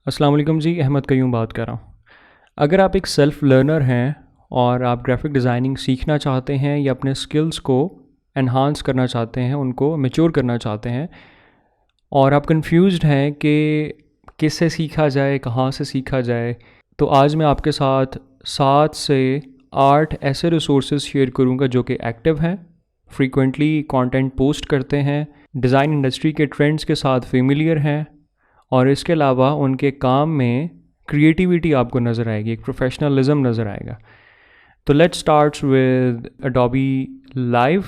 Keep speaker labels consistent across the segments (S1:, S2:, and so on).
S1: अस्सलाम वालेकुम जी, अहमद कयूम बात कर रहा हूँ। अगर आप एक सेल्फ़ लर्नर हैं और आप ग्राफ़िक डिज़ाइनिंग सीखना चाहते हैं या अपने स्किल्स को एनहांस करना चाहते हैं, उनको मैच्योर करना चाहते हैं और आप कन्फ्यूज़्ड हैं कि किससे सीखा जाए, कहाँ से सीखा जाए, तो आज मैं आपके साथ 7 से 8 ऐसे रिसोर्सेज़ शेयर करूँगा जो कि एक्टिव हैं, फ्रीक्वेंटली कंटेंट पोस्ट करते हैं, डिज़ाइन इंडस्ट्री के ट्रेंड्स के साथ फेमिलियर हैं और इसके अलावा उनके काम में क्रिएटिविटी आपको नज़र आएगी, एक प्रोफेशनलिज्म नज़र आएगा। तो let's start with Adobe live.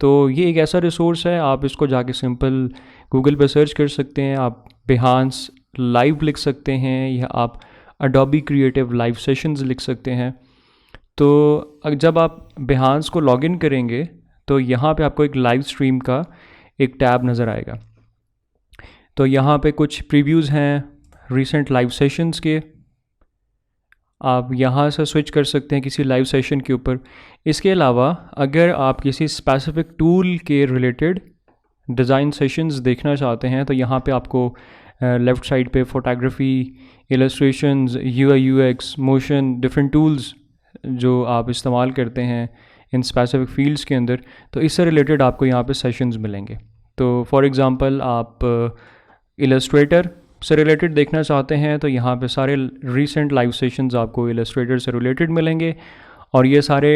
S1: तो ये एक ऐसा रिसोर्स है, आप इसको जाके सिंपल गूगल पे सर्च कर सकते हैं, आप बिहांस लाइव लिख सकते हैं या आप अडोबी क्रिएटिव लाइव सेशंस लिख सकते हैं। तो जब आप बिहांस को लॉगिन करेंगे तो यहाँ पे आपको एक लाइव स्ट्रीम का एक टैब नज़र आएगा। तो यहाँ पे कुछ प्रीव्यूज़ हैं रीसेंट लाइव सेशंस के, आप यहाँ से स्विच कर सकते हैं किसी लाइव सेशन के ऊपर। इसके अलावा अगर आप किसी स्पेसिफिक टूल के रिलेटेड डिज़ाइन सेशंस देखना चाहते हैं तो यहाँ पे आपको लेफ़्ट साइड पे photography, illustrations, UI UX, motion, different tools जो आप इस्तेमाल करते हैं इन स्पेसिफिक फील्ड्स के अंदर, तो इससे रिलेटेड आपको यहाँ पे सेशंस मिलेंगे। तो फॉर एग्ज़ाम्पल आप इलस्ट्रेटर से रिलेटेड देखना चाहते हैं तो यहाँ पे सारे रीसेंट लाइव सेशंस आपको इलस्ट्रेटर से रिलेटेड मिलेंगे और ये सारे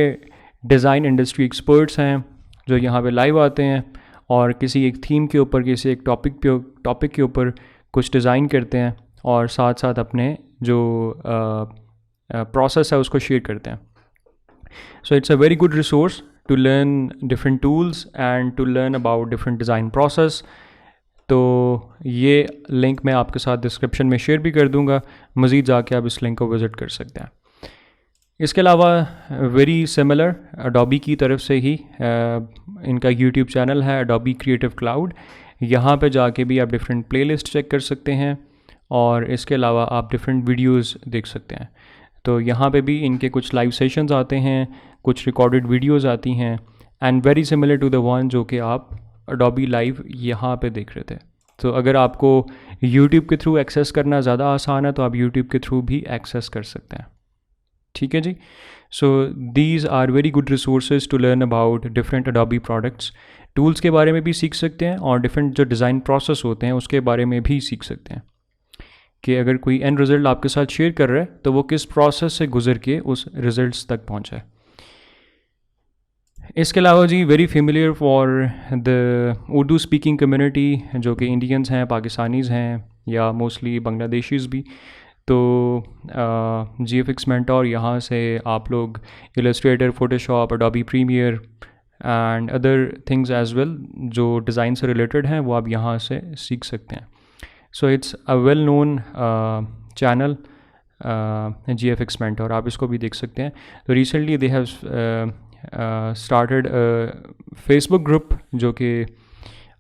S1: डिज़ाइन इंडस्ट्री एक्सपर्ट्स हैं जो यहाँ पे लाइव आते हैं और किसी एक थीम के ऊपर, किसी एक टॉपिक के ऊपर कुछ डिज़ाइन करते हैं और साथ साथ अपने जो प्रोसेस है उसको शेयर करते हैं। So it's a very good resource to learn different tools and to learn about different design process. तो ये लिंक मैं आपके साथ डिस्क्रिप्शन में शेयर भी कर दूंगा, मज़ीद जाके आप इस लिंक को विज़िट कर सकते हैं। इसके अलावा वेरी सिमिलर अडोबी की तरफ से ही इनका यूट्यूब चैनल है अडोबी क्रिएटिव क्लाउड, यहाँ पे जाके भी आप डिफरेंट प्लेलिस्ट चेक कर सकते हैं और इसके अलावा आप डिफरेंट वीडियोस देख सकते हैं। तो यहाँ पे भी इनके कुछ लाइव सेशंस आते हैं, कुछ रिकॉर्डेड वीडियोस आती हैं and very similar to the one जो कि आप अडोबी लाइव यहाँ पे देख रहे थे। तो अगर आपको यूट्यूब के थ्रू एक्सेस करना ज़्यादा आसान है तो आप यूट्यूब के थ्रू भी एक्सेस कर सकते हैं। ठीक है जी। So these are very good resources to learn about different Adobe products. Tools के बारे में भी सीख सकते हैं और डिफरेंट जो डिज़ाइन प्रोसेस होते हैं उसके बारे में भी सीख सकते हैं कि अगर कोई एंड रिज़ल्ट आपके साथ शेयर कर रहा है तो वो किस प्रोसेस से गुजर के उस रिज़ल्ट्स तक पहुँचा है। इसके अलावा जी very familiar for the Urdu speaking community जो कि इंडियंस हैं, पाकिस्तानीज़ हैं या मोस्टली बांग्लादेशीज़ भी, तो GFX मेंटोर, यहाँ से आप लोग Illustrator, Photoshop, Adobe Premiere and other things as well जो डिज़ाइन से रिलेटेड हैं वो आप यहाँ से सीख सकते हैं। So it's a well known channel GFX mentor, आप इसको भी देख सकते हैं। तो recently they have started Facebook group जो कि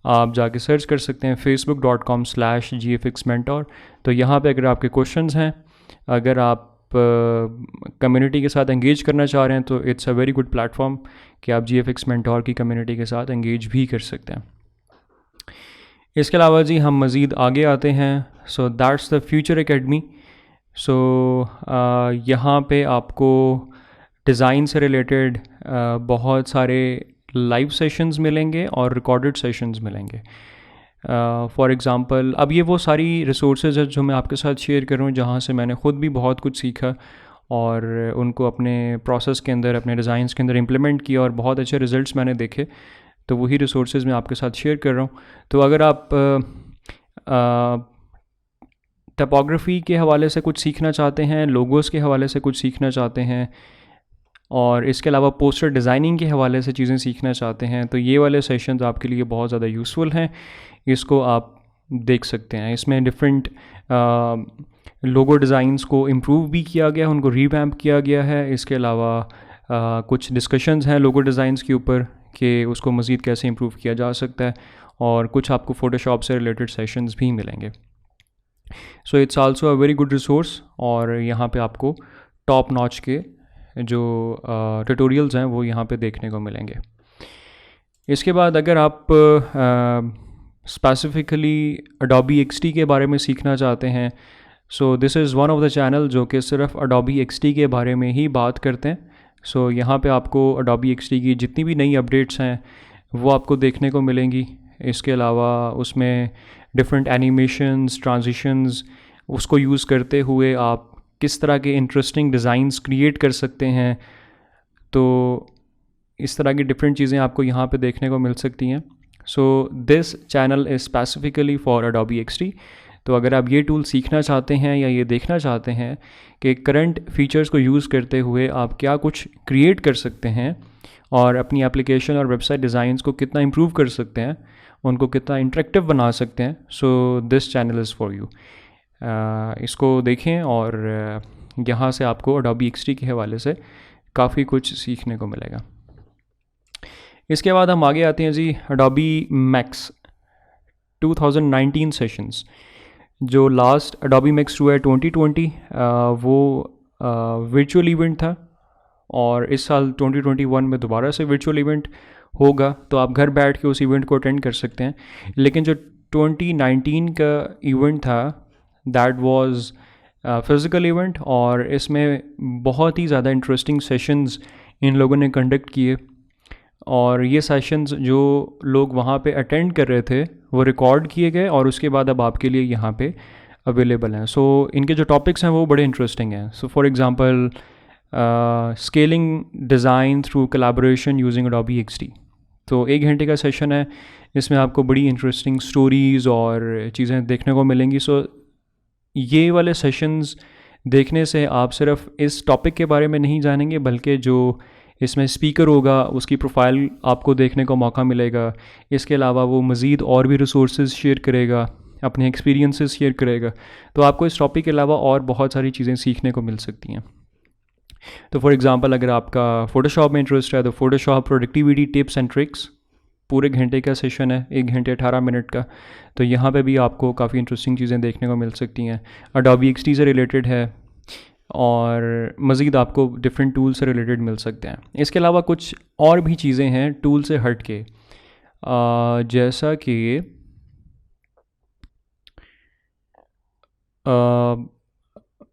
S1: आप जाके सर्च कर सकते हैं facebook.com/GFX mentor। तो यहाँ पे अगर आपके क्वेश्चंस हैं, अगर आप कम्युनिटी के साथ एंगेज करना चाह रहे हैं तो it's a very good platform कि आप GFX mentor की कम्युनिटी के साथ एंगेज भी कर सकते हैं। इसके अलावा जी हम मज़ीद आगे आते हैं। So that's the future academy. So यहाँ पे आपको डिज़ाइन से रिलेटेड बहुत सारे लाइव सेशंस मिलेंगे और रिकॉर्डेड सेशंस मिलेंगे। फॉर एग्ज़ाम्पल अब ये वो सारी रिसोर्सेज है जो मैं आपके साथ शेयर कर रहा हूँ जहाँ से मैंने ख़ुद भी बहुत कुछ सीखा और उनको अपने प्रोसेस के अंदर, अपने डिज़ाइंस के अंदर इम्प्लीमेंट किया और बहुत अच्छे रिज़ल्ट्स मैंने देखे। तो वही रिसोर्सेज मैं आपके साथ शेयर कर रहा हूँ। तो अगर आप टाइपोग्राफी के हवाले से कुछ सीखना चाहते हैं, लोगोस के हवाले से कुछ सीखना चाहते हैं और इसके अलावा पोस्टर डिज़ाइनिंग के हवाले से चीज़ें सीखना चाहते हैं तो ये वाले सेशंस आपके लिए बहुत ज़्यादा यूज़फुल हैं, इसको आप देख सकते हैं। इसमें डिफरेंट लोगो डिज़ाइंस को इम्प्रूव भी किया गया है, उनको रीवैम्प किया गया है। इसके अलावा कुछ डिस्कशंस हैं लोगो डिज़ाइंस के ऊपर कि उसको मज़ीद कैसे इम्प्रूव किया जा सकता है और कुछ आपको फ़ोटोशॉप से रिलेटेड सेशंस भी मिलेंगे। So it's also a very good resource और यहाँ पे आपको टॉप नॉच के जो ट्यूटोरियल्स हैं वो यहाँ पे देखने को मिलेंगे। इसके बाद अगर आप स्पेसिफ़िकली अडोबी XD के बारे में सीखना चाहते हैं so this is one of the channel जो कि सिर्फ Adobe XD के बारे में ही बात करते हैं। सो यहाँ पे आपको Adobe XD की जितनी भी नई अपडेट्स हैं वो आपको देखने को मिलेंगी। इसके अलावा उसमें डिफरेंट एनिमेशंस, ट्रांजिशंस, उसको यूज़ करते हुए आप किस तरह के इंटरेस्टिंग डिज़ाइंस क्रिएट कर सकते हैं। तो इस तरह की डिफरेंट चीज़ें आपको यहाँ पे देखने को मिल सकती हैं। So this channel is specifically for Adobe XD। तो अगर आप ये टूल सीखना चाहते हैं या ये देखना चाहते हैं कि करंट फीचर्स को यूज़ करते हुए आप क्या कुछ क्रिएट कर सकते हैं और अपनी एप्लीकेशन और वेबसाइट डिज़ाइंस को कितना इम्प्रूव कर सकते हैं, उनको कितना इंटरेक्टिव बना सकते हैं, so this channel is for you. इसको देखें और यहाँ से आपको Adobe XD के हवाले से काफ़ी कुछ सीखने को मिलेगा। इसके बाद हम आगे आते हैं जी Adobe Max 2019 सेशंस। जो लास्ट Adobe Max 2 है 2020, वो वर्चुअल इवेंट था और इस साल 2021 में दोबारा से वर्चुअल इवेंट होगा, तो आप घर बैठ के उस इवेंट को अटेंड कर सकते हैं। लेकिन जो 2019 का इवेंट था दैट वाज फिज़िकल इवेंट और इसमें बहुत ही ज़्यादा इंटरेस्टिंग सेशंस इन लोगों ने कंडक्ट किए और ये सेशंस जो लोग वहाँ पे अटेंड कर रहे थे वो रिकॉर्ड किए गए और उसके बाद अब आपके लिए यहाँ पे अवेलेबल हैं। सो इनके जो टॉपिक्स हैं वो बड़े इंटरेस्टिंग हैं। So for example scaling design through collaboration using Adobe XD। तो 1 घंटे का सेशन है, इसमें आपको बड़ी इंटरेस्टिंग स्टोरीज़ और चीज़ें देखने को मिलेंगी। सो ये वाले सेशंस देखने से आप सिर्फ इस टॉपिक के बारे में नहीं जानेंगे बल्कि जो इसमें स्पीकर होगा उसकी प्रोफाइल आपको देखने को मौका मिलेगा। इसके अलावा वो मज़ीद और भी रिसोर्सेज शेयर करेगा, अपने एक्सपीरियंसेस शेयर करेगा, तो आपको इस टॉपिक के अलावा और बहुत सारी चीज़ें सीखने को मिल सकती हैं। तो फॉर एग्ज़ाम्पल अगर आपका फ़ोटोशॉप में इंटरेस्ट है तो Photoshop productivity tips and tricks पूरे घंटे का सेशन है, 1 घंटे 18 मिनट का। तो यहाँ पे भी आपको काफ़ी इंटरेस्टिंग चीज़ें देखने को मिल सकती हैं। Adobe XD से रिलेटेड है और मज़ीद आपको डिफरेंट टूल से रिलेटेड मिल सकते हैं। इसके अलावा कुछ और भी चीज़ें हैं टूल से हट के, जैसा कि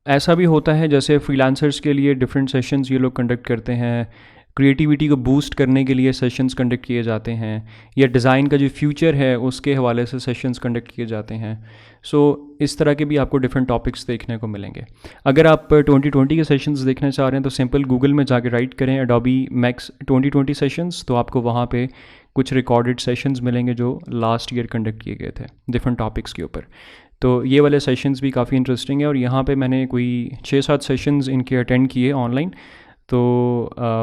S1: ऐसा भी होता है जैसे फ्रीलांसर्स के लिए डिफरेंट सेशंस ये लोग कंडक्ट करते हैं, क्रिएटिविटी को बूस्ट करने के लिए सेशंस कंडक्ट किए जाते हैं, या डिज़ाइन का जो फ्यूचर है उसके हवाले से सेशंस कंडक्ट किए जाते हैं। सो इस तरह के भी आपको डिफरेंट टॉपिक्स देखने को मिलेंगे। अगर आप 2020 के सेशंस देखना चाह रहे हैं तो सिंपल गूगल में जाके राइट करें Adobe Max 2020 सेशंस, तो आपको वहाँ पे कुछ रिकॉर्डेड सेशंस मिलेंगे जो लास्ट ईयर कंडक्ट किए गए थे डिफरेंट टॉपिक्स के ऊपर। तो ये वाले सेशंस भी काफ़ी इंटरेस्टिंग है और यहाँ पे मैंने कोई 6-7 सेशंस इनके अटेंड किए ऑनलाइन। तो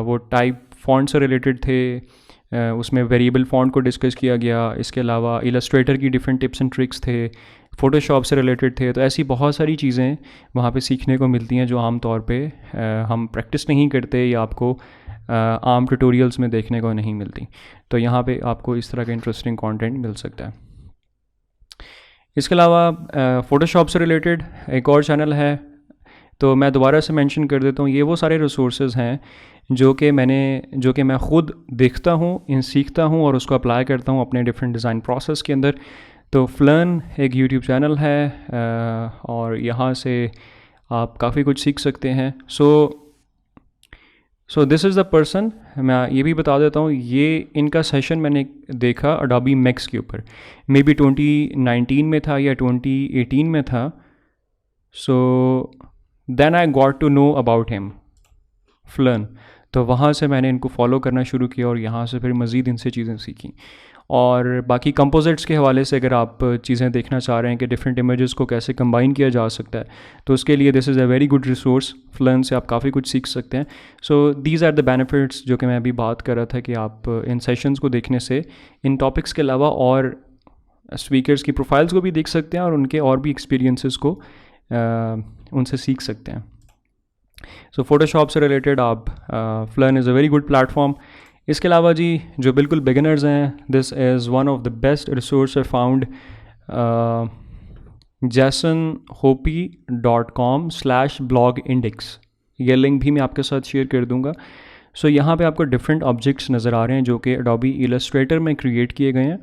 S1: वो टाइप फ़ॉन्ट से रिलेटेड थे, उसमें वेरिएबल फ़ॉन्ट को डिस्कस किया गया। इसके अलावा इलस्ट्रेटर की डिफरेंट टिप्स एंड ट्रिक्स थे, फ़ोटोशॉप से रिलेटेड थे। तो ऐसी बहुत सारी चीज़ें वहाँ पे सीखने को मिलती हैं जो आम तौर पे हम प्रैक्टिस नहीं करते या आपको आम ट्यूटोरियल्स में देखने को नहीं मिलती। तो यहाँ पे आपको इस तरह का इंटरेस्टिंग कंटेंट मिल सकता है। इसके अलावा फ़ोटोशॉप से रिलेटेड एक और चैनल है, तो मैं दोबारा से मेंशन कर देता हूँ। ये वो सारे रिसोर्सेज हैं जो कि मैं ख़ुद देखता हूँ, इन सीखता हूँ और उसको अप्लाई करता हूँ अपने डिफरेंट डिज़ाइन प्रोसेस के अंदर। तो फ्लर्न एक यूट्यूब चैनल है और यहाँ से आप काफ़ी कुछ सीख सकते हैं। So this is the person. मैं ये भी बता देता हूँ, ये इनका सेशन मैंने देखा Adobe Max के ऊपर, मे बी 2019 में था या 2018 में था। So then I got to know about him, Flearn. तो वहाँ से मैंने इनको फॉलो करना शुरू किया और यहाँ से फिर मज़ीद इनसे चीज़ें सीखी। और बाकी कंपोजिट्स के हवाले से अगर आप चीज़ें देखना चाह रहे हैं कि डिफरेंट इमेजेस को कैसे कंबाइन किया जा सकता है, तो उसके लिए this is a very good resource. Flearn से आप काफ़ी कुछ सीख सकते हैं। So these are the benefits जो कि मैं अभी बात कर रहा था कि आप इन सेशंस को देखने से इन टॉपिक्स के अलावा और स्पीकर्स की प्रोफाइल्स को भी देख सकते हैं और उनके और भी एक्सपीरियंसेस को उनसे सीख सकते हैं। सो फ़ोटोशॉप से रिलेटेड आप Flearn is a very good platform. इसके अलावा जी जो बिल्कुल बिगिनर्स हैं, this is one of the best resource I found, jasonhopi.com/blogindex। ये लिंक भी मैं आपके साथ शेयर कर दूंगा। सो यहाँ पे आपको डिफरेंट ऑब्जेक्ट्स नज़र आ रहे हैं जो कि Adobe Illustrator में क्रिएट किए गए हैं।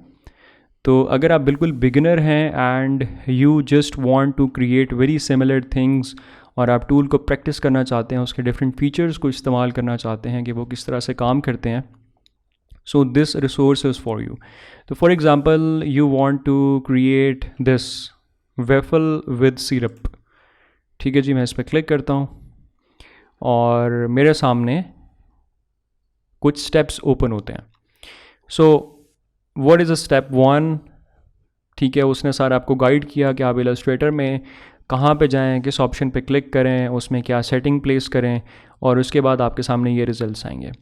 S1: तो अगर आप बिल्कुल बिगिनर हैं and you just want to create very similar things और आप टूल को प्रैक्टिस करना चाहते हैं, उसके डिफरेंट फीचर्स को इस्तेमाल करना चाहते हैं कि वो किस तरह से काम करते हैं, so this resource is for you. तो for example you want to create this waffle with syrup. ठीक है जी, मैं इस पर क्लिक करता हूँ और मेरे सामने कुछ स्टेप्स ओपन होते हैं. So what is a step 1? ठीक है, उसने सारा आपको गाइड किया कि आप इलस्ट्रेटर में कहाँ पे जाएं, किस ऑप्शन पे क्लिक करें, उसमें क्या सेटिंग प्लेस करें, और उसके बाद आपके सामने ये रिजल्ट्स आएंगे.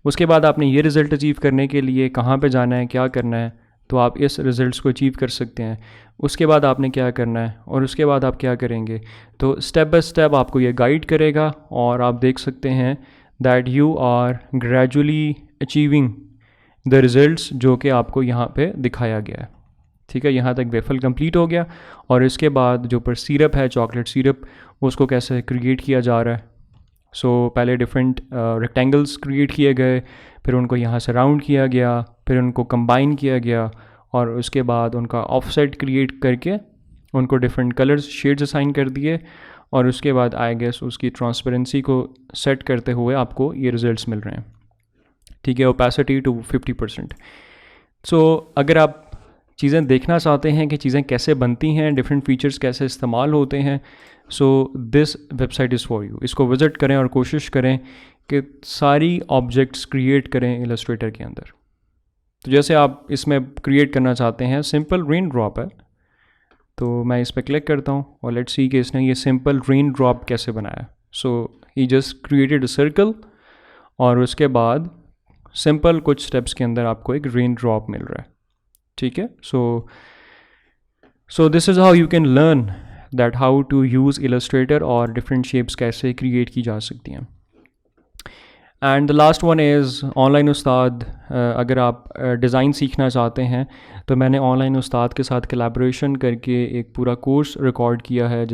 S1: उसके बाद आपने ये रिज़ल्ट अचीव करने के लिए कहाँ पे जाना है, क्या करना है, तो आप इस रिज़ल्ट्स को अचीव कर सकते हैं. उसके बाद आपने क्या करना है और उसके बाद आप क्या करेंगे. तो स्टेप बाय स्टेप आपको ये गाइड करेगा और आप देख सकते हैं that you are gradually achieving the results जो कि आपको यहाँ पे दिखाया गया है. ठीक है, यहाँ तक वेफल कंप्लीट हो गया. और इसके बाद जो पर सिरप है, चॉकलेट सिरप, उसको कैसे क्रिएट किया जा रहा है. सो पहले डिफरेंट रेक्टेंगल्स क्रिएट किए गए, फिर उनको यहाँ से राउंड किया गया, फिर उनको कंबाइन किया गया, और उसके बाद उनका ऑफसेट क्रिएट करके उनको डिफरेंट कलर्स शेड्स असाइन कर दिए, और उसके बाद आई गेस उसकी ट्रांसपेरेंसी को सेट करते हुए आपको ये रिजल्ट्स मिल रहे हैं. ठीक है, ओपेसिटी टू 50%. सो अगर आप चीज़ें देखना चाहते हैं कि चीज़ें कैसे बनती हैं, डिफरेंट फीचर्स कैसे इस्तेमाल होते हैं, so this website is for you. इसको विज़िट करें और कोशिश करें कि सारी ऑब्जेक्ट्स क्रिएट करें इलस्ट्रेटर के अंदर. तो जैसे आप इसमें क्रिएट करना चाहते हैं, सिंपल रेन ड्रॉप है, तो मैं इस पर क्लिक करता हूँ और लेट्स सी कि इसने ये सिंपल रेन ड्रॉप कैसे बनाया. सो ही जस्ट क्रिएटेड अ सर्कल और उसके बाद सिंपल कुछ स्टेप्स के अंदर आपको एक रेन ड्रॉप मिल रहा है. ठीक है, so this is how you can learn that how to use Illustrator और डिफरेंट शेप्स कैसे क्रिएट की जा सकती हैं. And the last one is online उस्ताद. अगर आप डिज़ाइन सीखना चाहते हैं तो मैंने ऑनलाइन उस्ताद के साथ कोलैबोरेशन करके एक पूरा कोर्स रिकॉर्ड किया है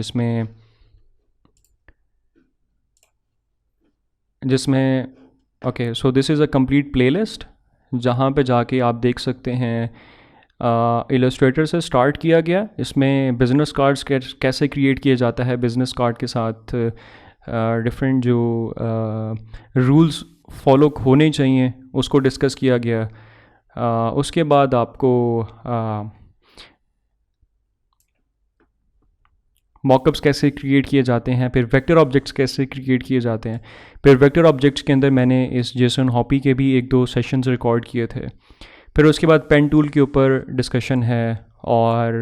S1: जिसमें okay, so this is a complete playlist जहाँ पे जाके आप देख सकते हैं. इलस्ट्रेटर से स्टार्ट किया गया, इसमें बिज़नेस कार्ड्स कैसे क्रिएट किया जाता है, बिज़नेस कार्ड के साथ डिफरेंट जो रूल्स फॉलो होने चाहिए उसको डिस्कस किया गया. उसके बाद आपको मॉकअप्स कैसे क्रिएट किए जाते हैं, फिर वेक्टर ऑब्जेक्ट्स कैसे क्रिएट किए जाते हैं. फिर वेक्टर ऑब्जेक्ट्स के अंदर मैंने इस जेसन हॉपी के भी 1-2 सेशंस रिकॉर्ड किए थे. फिर उसके बाद पेन टूल के ऊपर डिस्कशन है और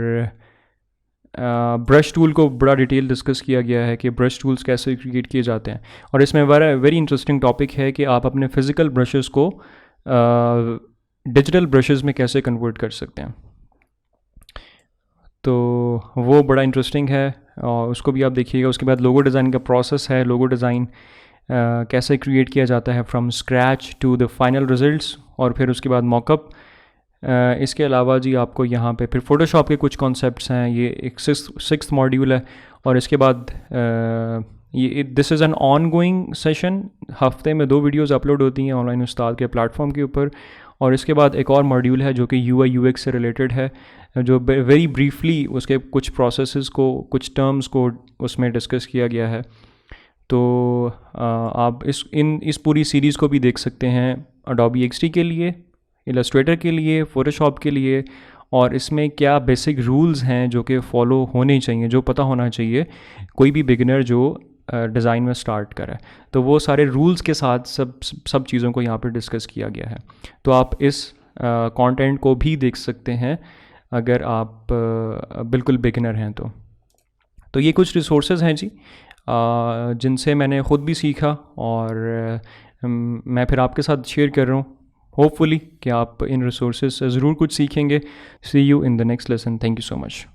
S1: ब्रश टूल को बड़ा डिटेल डिस्कस किया गया है कि ब्रश टूल्स कैसे क्रिएट किए जाते हैं. और इसमें वेरी इंटरेस्टिंग टॉपिक है कि आप अपने फिज़िकल ब्रशेस को डिजिटल ब्रशेस में कैसे कन्वर्ट कर सकते हैं. तो वो बड़ा इंटरेस्टिंग है और उसको भी आप देखिएगा. उसके बाद लोगो डिज़ाइन का प्रोसेस है, लोगो डिज़ाइन कैसे क्रिएट किया जाता है from scratch to the final results, और फिर उसके बाद मॉकअप. इसके अलावा जी आपको यहाँ पे फिर फ़ोटोशॉप के कुछ कॉन्सेप्ट्स हैं. ये एक सिक्स्थ मॉड्यूल है. और इसके बाद ये this is an on going session. हफ्ते में 2 वीडियोज़ अपलोड होती हैं ऑनलाइन उस्ताद के प्लेटफॉर्म के ऊपर. और इसके बाद एक और मॉड्यूल है जो कि UI UX से रिलेटेड है, जो वेरी ब्रीफली उसके कुछ प्रोसेसेस को, कुछ टर्म्स को उसमें डिस्कस किया गया है. तो आप इस पूरी सीरीज़ को भी देख सकते हैं Adobe XD के लिए, इलस्ट्रेटर के लिए, फ़ोटोशॉप के लिए, और इसमें क्या बेसिक रूल्स हैं जो कि फ़ॉलो होने चाहिए, जो पता होना चाहिए कोई भी बिगिनर जो डिज़ाइन में स्टार्ट करे. तो वो सारे रूल्स के साथ सब चीज़ों को यहाँ पर डिस्कस किया गया है. तो आप इस कंटेंट को भी देख सकते हैं अगर आप बिल्कुल बिगिनर हैं. तो ये कुछ रिसोर्सेज हैं जी जिनसे मैंने ख़ुद भी सीखा और मैं फिर आपके साथ शेयर कर रहा हूँ. होपफुली कि आप इन रिसोर्सेज से ज़रूर कुछ सीखेंगे. See you in the next lesson. Thank you so much.